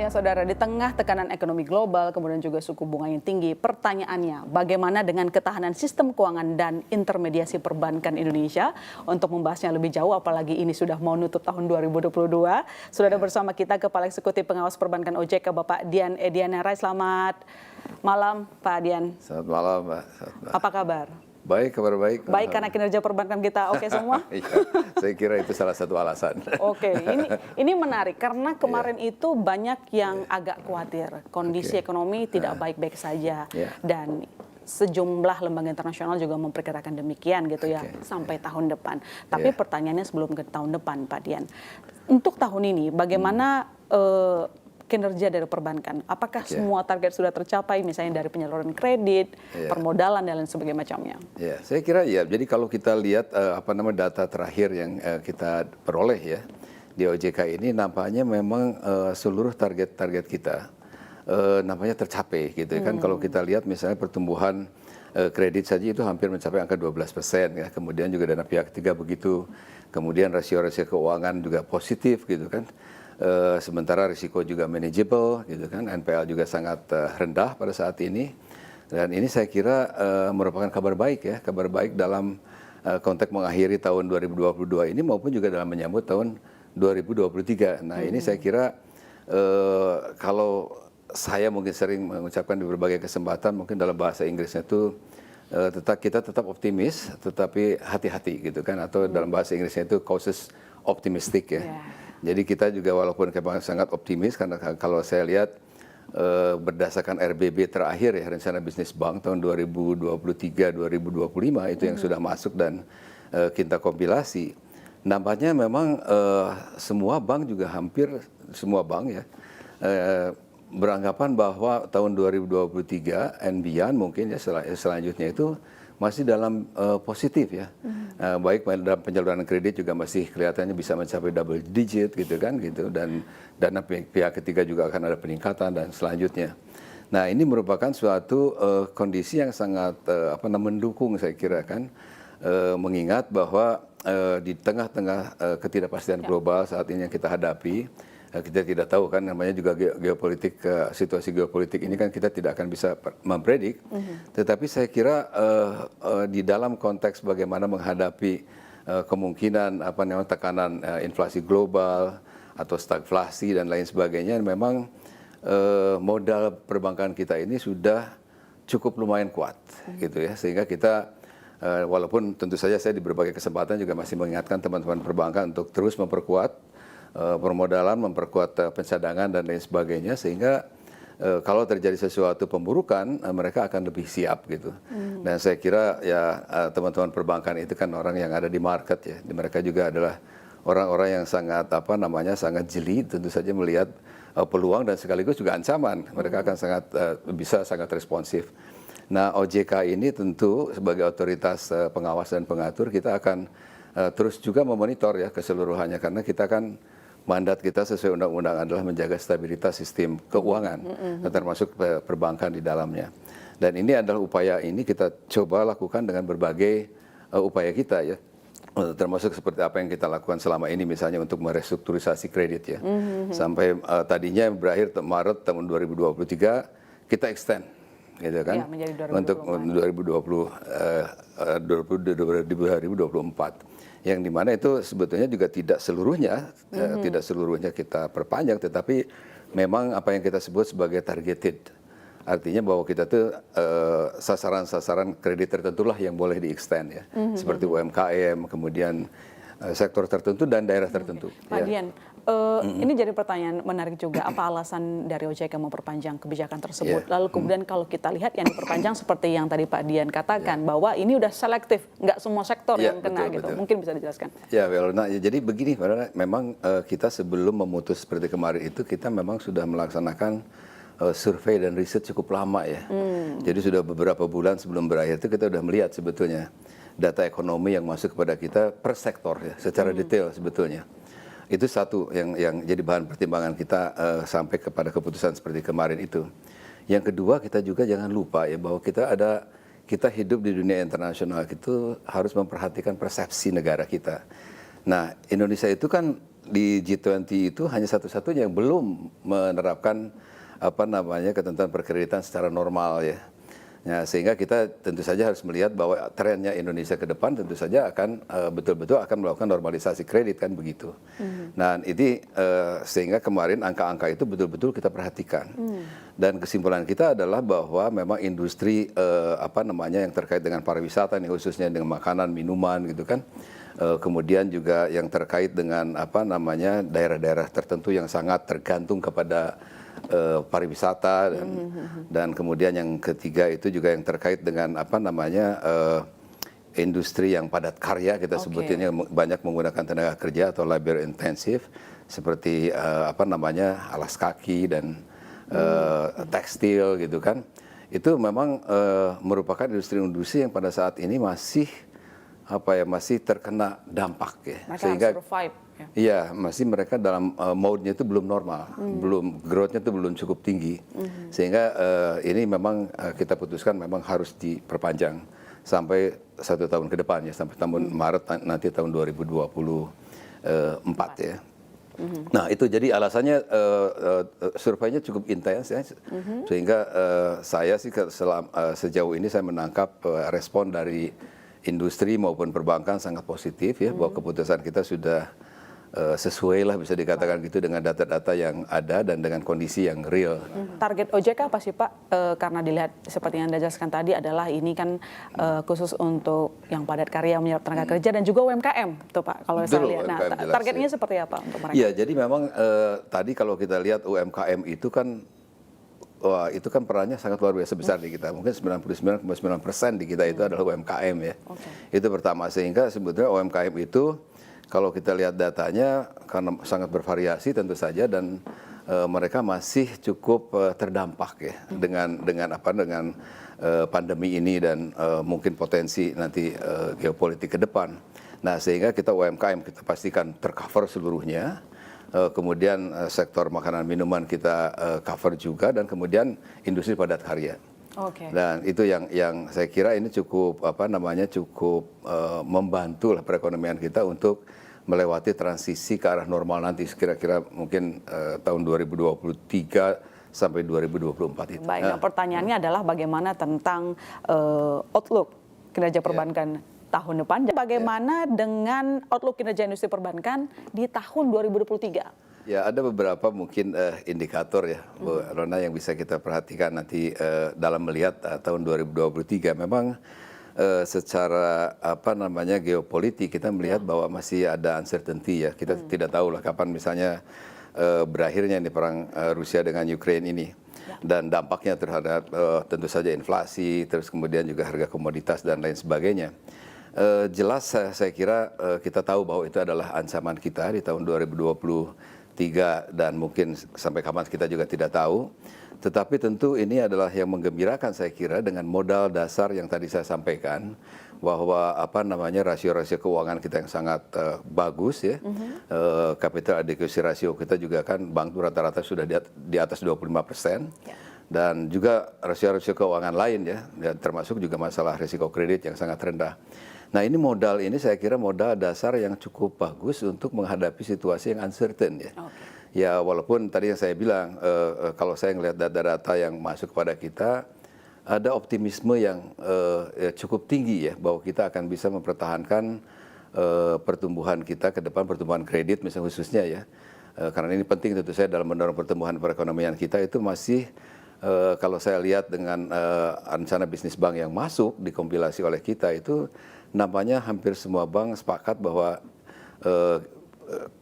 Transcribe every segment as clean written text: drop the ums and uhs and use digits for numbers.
Ya, saudara, di tengah tekanan ekonomi global, kemudian juga suku bunga yang tinggi, pertanyaannya, bagaimana dengan ketahanan sistem keuangan dan intermediasi perbankan Indonesia? Untuk membahasnya lebih jauh, apalagi ini sudah mau nutup tahun 2022, sudah ada bersama kita Kepala Eksekutif Pengawas Perbankan OJK, Bapak Dian Edianerai. Selamat malam, Pak Dian. Selamat malam, Mbak. Apa kabar? Baik, kabar baik. Baik, karena kinerja perbankan kita oke semua? Iya, saya kira itu salah satu alasan. Oke, ini menarik karena kemarin itu banyak yang agak khawatir kondisi ekonomi tidak baik-baik saja dan sejumlah lembaga internasional juga memperkirakan demikian gitu ya sampai tahun depan. Tapi pertanyaannya sebelum ke tahun depan, Pak Dian, untuk tahun ini bagaimana kinerja dari perbankan? Apakah semua target sudah tercapai, misalnya dari penyaluran kredit, permodalan dan lain sebagainya macamnya? Ya, saya kira ya. Jadi kalau kita lihat data terakhir yang kita peroleh ya di OJK ini, nampaknya memang seluruh target-target kita nampaknya tercapai gitu kan. Kalau kita lihat misalnya pertumbuhan kredit saja itu hampir mencapai angka 12% ya. Kemudian juga dana pihak ketiga begitu. Kemudian rasio-rasio keuangan juga positif gitu kan. Sementara risiko juga manageable gitu kan, NPL juga sangat rendah pada saat ini, dan ini saya kira merupakan kabar baik ya, kabar baik dalam konteks mengakhiri tahun 2022 ini maupun juga dalam menyambut tahun 2023. Nah ini saya kira kalau saya mungkin sering mengucapkan di berbagai kesempatan, mungkin dalam bahasa Inggrisnya itu kita tetap optimis, tetapi hati-hati gitu kan, atau dalam bahasa Inggrisnya itu cautious optimistic ya. Jadi kita juga walaupun sangat optimis, karena kalau saya lihat berdasarkan RBB terakhir ya, rencana bisnis bank tahun 2023-2025 itu yang sudah masuk dan kita kompilasi, nampaknya memang semua bank juga hampir semua bank ya beranggapan bahwa tahun 2023 and beyond mungkin ya selanjutnya itu masih dalam positif ya, baik dalam penyaluran kredit juga masih kelihatannya bisa mencapai double digit gitu kan gitu, dan dana pihak ketiga juga akan ada peningkatan dan selanjutnya. Nah ini merupakan suatu kondisi yang sangat mendukung saya kira kan, mengingat bahwa di tengah-tengah ketidakpastian global saat ini yang kita hadapi, kita tidak tahu kan, namanya juga geopolitik, situasi geopolitik ini kan kita tidak akan bisa mempredik. Tetapi saya kira di dalam konteks bagaimana menghadapi kemungkinan tekanan inflasi global atau stagflasi dan lain sebagainya, memang modal perbankan kita ini sudah cukup lumayan kuat gitu ya, sehingga kita walaupun tentu saja saya di berbagai kesempatan juga masih mengingatkan teman-teman perbankan untuk terus memperkuat permodalan, memperkuat pencadangan dan lain sebagainya, sehingga kalau terjadi sesuatu pemburukan mereka akan lebih siap gitu. Dan saya kira ya teman-teman perbankan itu kan orang yang ada di market ya, mereka juga adalah orang-orang yang sangat sangat jeli, tentu saja melihat peluang dan sekaligus juga ancaman. Mereka akan bisa sangat responsif. Nah OJK ini tentu sebagai otoritas pengawas dan pengatur, kita akan terus juga memonitor ya keseluruhannya, karena kita kan mandat kita sesuai undang-undang adalah menjaga stabilitas sistem keuangan, termasuk perbankan di dalamnya. Dan ini adalah upaya ini kita coba lakukan dengan berbagai upaya kita ya, termasuk seperti apa yang kita lakukan selama ini, misalnya untuk merestrukturisasi kredit ya, sampai tadinya berakhir Maret tahun 2023 kita extend gitu kan, untuk 2024. Yang dimana itu sebetulnya juga tidak seluruhnya kita perpanjang, tetapi memang apa yang kita sebut sebagai targeted, artinya bahwa kita tuh sasaran-sasaran kredit tertentu lah yang boleh di-extend ya, seperti UMKM, kemudian sektor tertentu dan daerah tertentu. Pak Dian, ini jadi pertanyaan menarik juga, apa alasan dari OJK memperpanjang kebijakan tersebut? Lalu kemudian kalau kita lihat yang diperpanjang seperti yang tadi Pak Dian katakan, bahwa ini udah selektif, nggak semua sektor yang kena gitu. Mungkin bisa dijelaskan. Ya, jadi begini, memang kita sebelum memutus seperti kemarin itu, kita memang sudah melaksanakan survei dan riset cukup lama ya. Jadi sudah beberapa bulan sebelum berakhir itu kita sudah melihat sebetulnya data ekonomi yang masuk kepada kita per sektor ya, secara detail sebetulnya. Itu satu yang jadi bahan pertimbangan kita sampai kepada keputusan seperti kemarin itu. Yang kedua, kita juga jangan lupa ya bahwa kita hidup di dunia internasional, itu harus memperhatikan persepsi negara kita. Nah, Indonesia itu kan di G20 itu hanya satu-satunya yang belum menerapkan ketentuan perkreditan secara normal ya. Ya, sehingga kita tentu saja harus melihat bahwa trennya Indonesia ke depan tentu saja akan betul-betul akan melakukan normalisasi kredit kan begitu. Dan ini sehingga kemarin angka-angka itu betul-betul kita perhatikan. Dan kesimpulan kita adalah bahwa memang industri yang terkait dengan pariwisata nih khususnya dengan makanan, minuman gitu kan. Kemudian juga yang terkait dengan daerah-daerah tertentu yang sangat tergantung kepada pariwisata dan kemudian yang ketiga itu juga yang terkait dengan industri yang padat karya kita sebutinnya banyak menggunakan tenaga kerja atau labor intensif seperti alas kaki dan tekstil gitu kan. Itu memang merupakan industri-industri yang pada saat ini masih terkena dampak ya. Mereka sehingga harus survive. Iya, masih mereka dalam mode-nya itu belum normal, belum growth-nya itu belum cukup tinggi, sehingga ini memang kita putuskan memang harus diperpanjang sampai 1 tahun ke depan ya, sampai tahun Maret nanti tahun 2024 ya. Nah itu jadi alasannya surveinya cukup intens ya, sehingga saya sih sejauh ini saya menangkap respon dari industri maupun perbankan sangat positif ya, bahwa keputusan kita sudah sesuai lah bisa dikatakan gitu dengan data-data yang ada dan dengan kondisi yang real. Target OJK apa sih Pak? Karena dilihat seperti yang Anda jelaskan tadi adalah ini kan khusus untuk yang padat karya menyerap tenaga kerja dan juga UMKM tuh Pak kalau saya lihat. Nah, targetnya seperti apa untuk mereka? Iya, jadi memang tadi kalau kita lihat UMKM itu kan itu kan perannya sangat luar biasa besar di kita. Mungkin 99,9% di kita itu adalah UMKM ya. Itu pertama, sehingga sebetulnya UMKM itu kalau kita lihat datanya karena sangat bervariasi tentu saja dan mereka masih cukup terdampak ya dengan pandemi ini dan mungkin potensi nanti geopolitik ke depan. Nah, sehingga kita UMKM kita pastikan tercover seluruhnya. Kemudian sektor makanan minuman kita cover juga dan kemudian industri padat karya. Dan itu yang saya kira ini cukup cukup membantu lah perekonomian kita untuk melewati transisi ke arah normal nanti kira-kira mungkin tahun 2023 sampai 2024 itu. Baik, nah, pertanyaannya adalah bagaimana tentang outlook kinerja perbankan tahun depan. Bagaimana dengan outlook kinerja industri perbankan di tahun 2023? Ya, ada beberapa mungkin indikator ya, Bu Rona, yang bisa kita perhatikan nanti dalam melihat tahun 2023. Memang secara geopolitik kita melihat bahwa masih ada uncertainty ya. Kita tidak tahu lah kapan misalnya berakhirnya ini perang Rusia dengan Ukraine ini. Dan dampaknya terhadap tentu saja inflasi, terus kemudian juga harga komoditas dan lain sebagainya. Jelas saya kira kita tahu bahwa itu adalah ancaman kita di tahun 2023 dan mungkin sampai kapan kita juga tidak tahu. Tetapi tentu ini adalah yang menggembirakan saya kira dengan modal dasar yang tadi saya sampaikan bahwa rasio-rasio keuangan kita yang sangat bagus ya. Capital adequacy ratio kita juga kan bank itu rata-rata sudah di atas 25%. Dan juga rasio-rasio keuangan lain ya, termasuk juga masalah risiko kredit yang sangat rendah. Nah, ini modal ini saya kira modal dasar yang cukup bagus untuk menghadapi situasi yang uncertain ya. Ya, walaupun tadi yang saya bilang kalau saya melihat data-data yang masuk kepada kita ada optimisme yang cukup tinggi ya bahwa kita akan bisa mempertahankan pertumbuhan kita ke depan, pertumbuhan kredit misalnya khususnya ya. Karena ini penting tentu saya dalam mendorong pertumbuhan perekonomian kita itu masih kalau saya lihat dengan rencana bisnis bank yang masuk dikompilasi oleh kita itu nampaknya hampir semua bank sepakat bahwa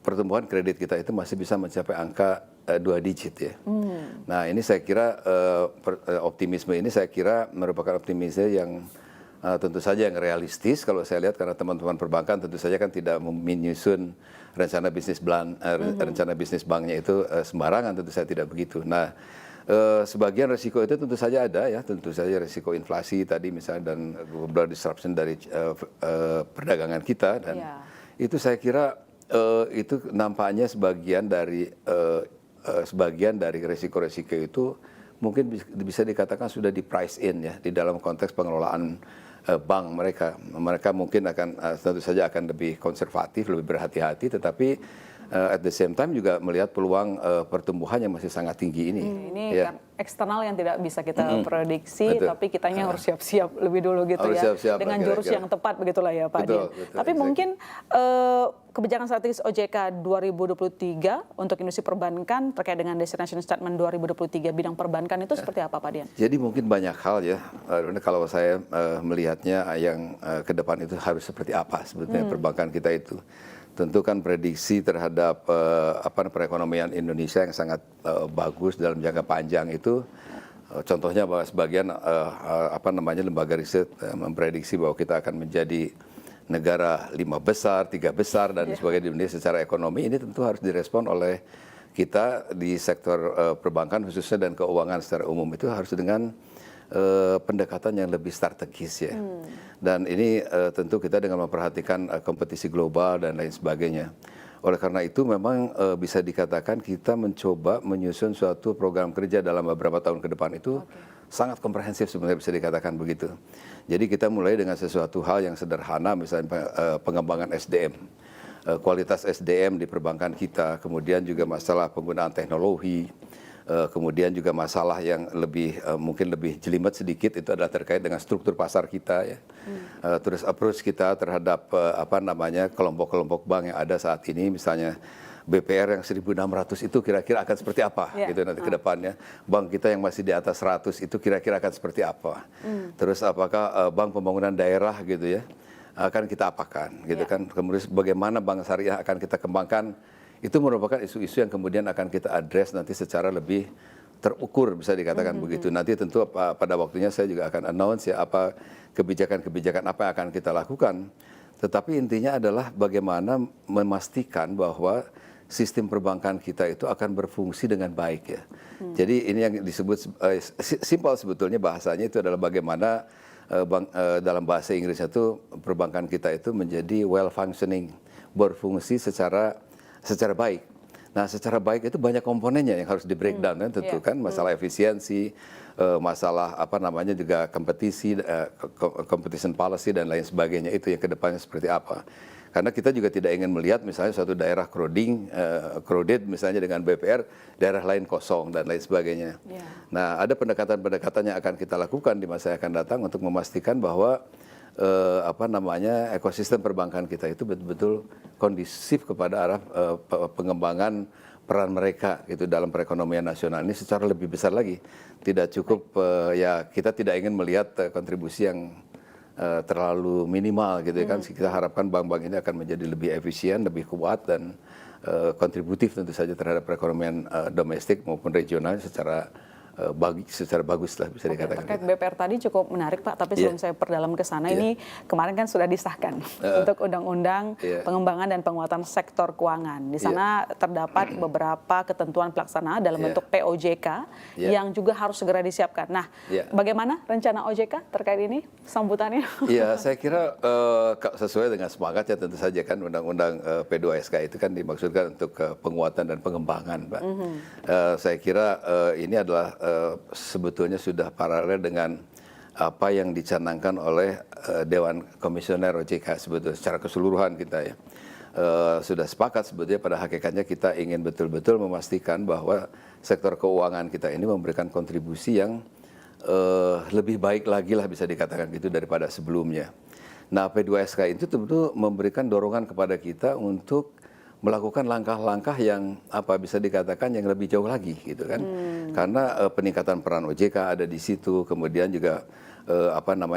pertumbuhan kredit kita itu masih bisa mencapai angka 2 digit ya. Nah, ini saya kira optimisme ini saya kira merupakan optimisme yang tentu saja yang realistis kalau saya lihat karena teman-teman perbankan tentu saja kan tidak menyusun rencana bisnis banknya itu sembarangan, tentu saja tidak begitu. Nah, sebagian risiko itu tentu saja ada ya, tentu saja risiko inflasi tadi misalnya dan global disruption dari perdagangan kita dan itu saya kira itu nampaknya sebagian dari risiko-risiko itu mungkin bisa dikatakan sudah di price in ya di dalam konteks pengelolaan bank mereka. Mereka mungkin akan tentu saja akan lebih konservatif, lebih berhati-hati, tetapi at the same time juga melihat peluang pertumbuhan yang masih sangat tinggi ini. Ini kan eksternal yang tidak bisa kita prediksi, Betul. tapi kitanya harus siap-siap lebih dulu gitu Harus ya, siap-siap dengan lah, jurus kira-kira. yang tepat begitulah ya Pak Betul, Dian. betul, Tapi exactly. mungkin kebijakan strategis OJK 2023 untuk industri perbankan terkait dengan Destination Statement 2023 bidang perbankan itu seperti apa Pak Dian? Jadi mungkin banyak hal ya, kalau saya melihatnya yang ke depan itu harus seperti apa sebetulnya perbankan kita itu. Tentu kan prediksi terhadap perekonomian Indonesia yang sangat bagus dalam jangka panjang itu, contohnya bahwa sebagian lembaga riset memprediksi bahwa kita akan menjadi negara 5 besar, 3 besar dan sebagainya di Indonesia secara ekonomi. Ini tentu harus direspon oleh kita di sektor perbankan khususnya dan keuangan secara umum itu harus dengan pendekatan yang lebih strategis ya. Dan ini tentu kita dengan memperhatikan kompetisi global dan lain sebagainya. Oleh karena itu memang bisa dikatakan kita mencoba menyusun suatu program kerja dalam beberapa tahun ke depan itu sangat komprehensif sebenarnya bisa dikatakan begitu. Jadi kita mulai dengan sesuatu hal yang sederhana misalnya pengembangan SDM. Kualitas SDM di perbankan kita, kemudian juga masalah penggunaan teknologi, kemudian juga masalah yang mungkin lebih jelimet sedikit itu adalah terkait dengan struktur pasar kita ya. Terus approach kita terhadap kelompok-kelompok bank yang ada saat ini, misalnya BPR yang 1.600 itu kira-kira akan seperti apa gitu nanti ke depannya. Bank kita yang masih di atas 100 itu kira-kira akan seperti apa. Terus apakah bank pembangunan daerah gitu ya akan kita apakan gitu kan. Kemudian bagaimana bank syariah akan kita kembangkan. Itu merupakan isu-isu yang kemudian akan kita address nanti secara lebih terukur bisa dikatakan begitu. Nanti tentu pada waktunya saya juga akan announce ya apa kebijakan-kebijakan apa yang akan kita lakukan. Tetapi intinya adalah bagaimana memastikan bahwa sistem perbankan kita itu akan berfungsi dengan baik ya. Jadi ini yang disebut simpel sebetulnya bahasanya itu adalah bagaimana dalam bahasa Inggrisnya itu perbankan kita itu menjadi well functioning, berfungsi secara baik. Nah, secara baik itu banyak komponennya yang harus di breakdown kan tentu kan masalah efisiensi, masalah juga kompetisi, competition policy dan lain sebagainya itu yang kedepannya seperti apa. Karena kita juga tidak ingin melihat misalnya suatu daerah crowded misalnya dengan BPR, daerah lain kosong dan lain sebagainya. Nah, ada pendekatan-pendekatan yang akan kita lakukan di masa yang akan datang untuk memastikan bahwa ekosistem perbankan kita itu betul-betul kondusif kepada arah pengembangan peran mereka gitu dalam perekonomian nasional ini secara lebih besar lagi. Tidak cukup kita tidak ingin melihat kontribusi yang terlalu minimal gitu kan. Kita harapkan bank-bank ini akan menjadi lebih efisien, lebih kuat dan kontributif tentu saja terhadap perekonomian domestik maupun regional secara bagus lah bisa dikatakan. Terkait BPR tadi cukup menarik Pak, tapi sebelum saya perdalam ke sana, ini kemarin kan sudah disahkan untuk undang-undang pengembangan dan penguatan sektor keuangan. Di sana terdapat beberapa ketentuan pelaksana dalam bentuk POJK yang juga harus segera disiapkan. Nah, bagaimana rencana OJK terkait ini sambutannya? Iya, saya kira sesuai dengan semangatnya tentu saja kan undang-undang P2SK itu kan dimaksudkan untuk penguatan dan pengembangan, Pak. Saya kira ini adalah sebetulnya sudah paralel dengan apa yang dicanangkan oleh Dewan Komisioner OJK sebetulnya secara keseluruhan kita ya. Sudah sepakat sebetulnya pada hakikatnya kita ingin betul-betul memastikan bahwa sektor keuangan kita ini memberikan kontribusi yang lebih baik lagi lah bisa dikatakan gitu daripada sebelumnya. Nah, P2SK itu tentu memberikan dorongan kepada kita untuk melakukan langkah-langkah yang bisa dikatakan yang lebih jauh lagi gitu kan. Karena peningkatan peran OJK ada di situ, kemudian juga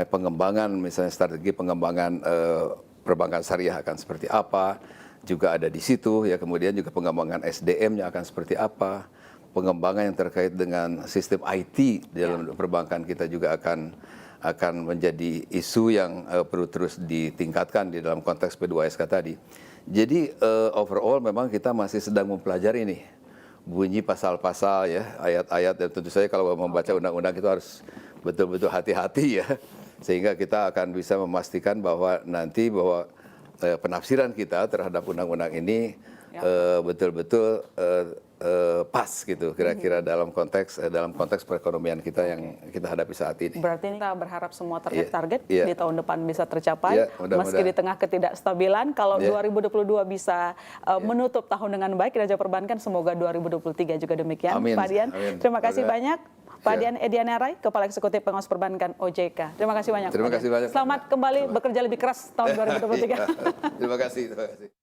pengembangan misalnya strategi pengembangan perbankan syariah akan seperti apa juga ada di situ ya, kemudian juga pengembangan SDM-nya akan seperti apa. Pengembangan yang terkait dengan sistem IT di dalam perbankan kita juga akan menjadi isu yang perlu terus ditingkatkan di dalam konteks P2SK tadi. Jadi overall memang kita masih sedang mempelajari nih bunyi pasal-pasal ya, ayat-ayat, dan tentu saja kalau membaca undang-undang itu harus betul-betul hati-hati ya, sehingga kita akan bisa memastikan bahwa nanti penafsiran kita terhadap undang-undang ini betul-betul pas gitu kira-kira dalam konteks perekonomian kita yang kita hadapi saat ini. Berarti kita berharap semua target Iya. di tahun depan bisa tercapai, meski di tengah ketidakstabilan. Kalau 2022 bisa menutup tahun dengan baik, kinerja perbankan, semoga 2023 juga demikian. Amin. Pak Dian, Amin. terima kasih banyak. Pak Dian Edianerai, Kepala Eksekutif Pengawas Perbankan OJK. Terima kasih banyak. Terima kasih banyak. Selamat kembali bekerja lebih keras tahun 2023. Terima kasih.